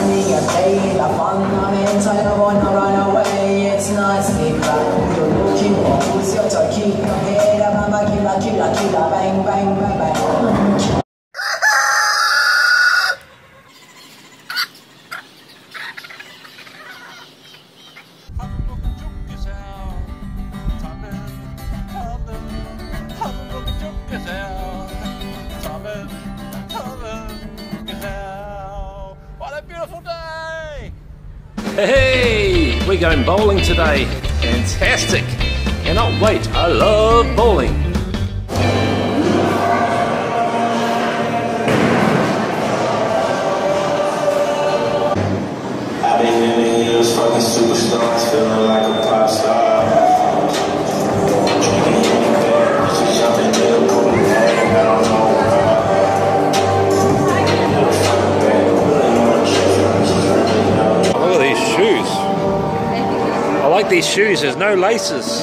finding a day, the fun, I'm in tight, I wanna run away. It's nice, big bang, you're looking for who's your turkey. Hey, da bamba, killa, killa, killa, bang, bang, bang, bang. Hey, we're going bowling today. Fantastic. Cannot wait. I love bowling. I've been in the hills, fucking superstars, feeling like a pop star. Drinking anything, just jumping in the pool. I don't know. Look at these shoes. I like these shoes, there's no laces.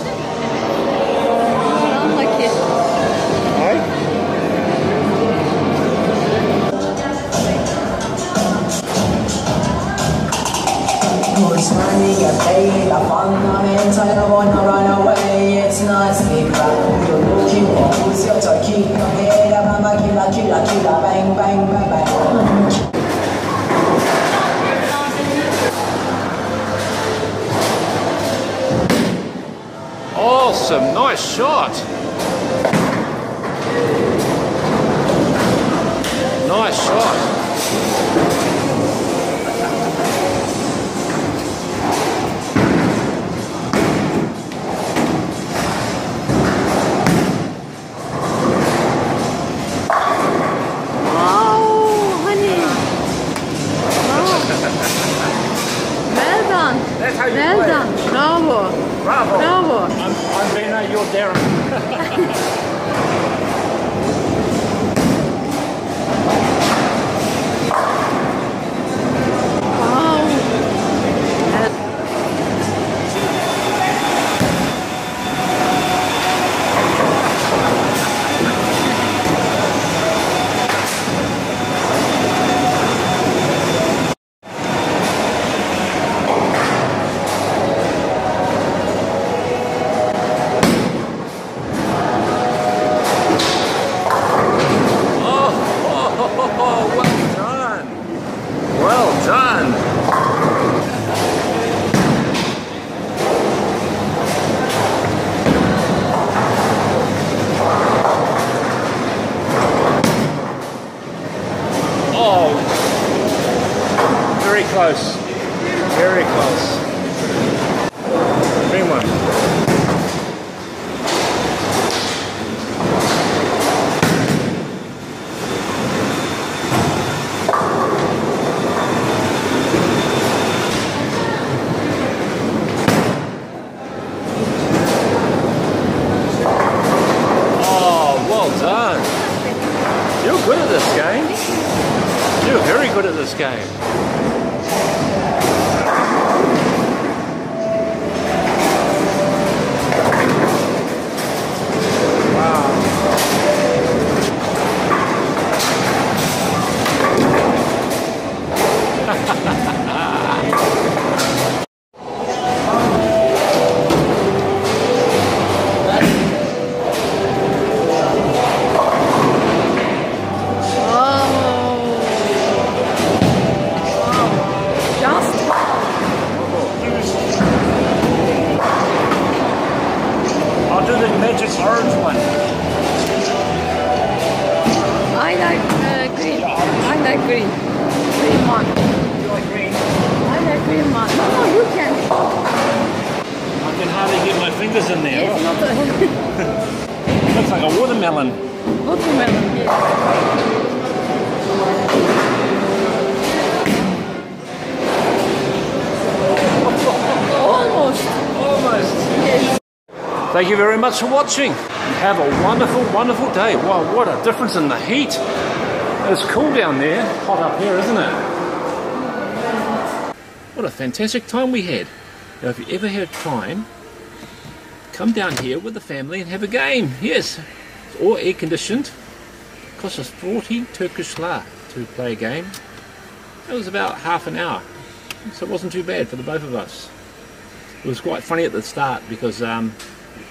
Unlucky. Hey? Who's finding a day, the fun, I'm in tight, I wanna run away. It's nice, big bang, you're looking for who's your turkey. Hey, da bamba, killa, killa, killa, bang, bang, bang, bang. Awesome, nice shot. Nice shot. Well done. Bravo. Bravo. Bravo. I'm Berna, you're Darren. Very close. Very close. Green one. Oh, well done. You're good at this game. You're very good at this game. Green one. You like green? I like green one. No, you can. I can hardly get my fingers in there. It's not a Looks like a watermelon. Watermelon, yes. Almost. Yes. Thank you very much for watching. Have a wonderful, wonderful day. Wow, what a difference in the heat. It's cool down there, hot up here, isn't it? What a fantastic time we had. Now, if you ever have time, come down here with the family and have a game. Yes, it's all air conditioned. Costs us 40 Turkish lira to play a game. It was about half an hour, so it wasn't too bad for the both of us. It was quite funny at the start because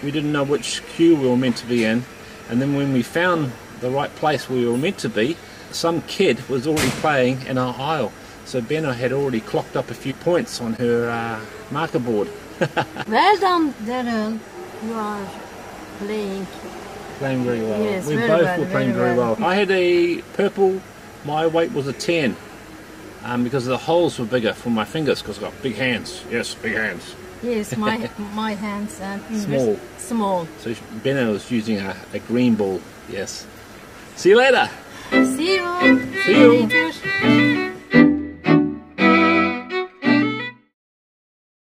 we didn't know which queue we were meant to be in, and then when we found the right place we were meant to be, some kid was already playing in our aisle. So Berna had already clocked up a few points on her marker board. Well done, Darren. You are playing. Playing very well. Yes, We very both well, were playing very very well. well. I had a purple, my weight was a 10. Because the holes were bigger for my fingers because I've got big hands. Yes, big hands. Yes, my hands and fingers. Small. Small. So Berna was using a green ball. Yes. See you later. See you. See you. Later.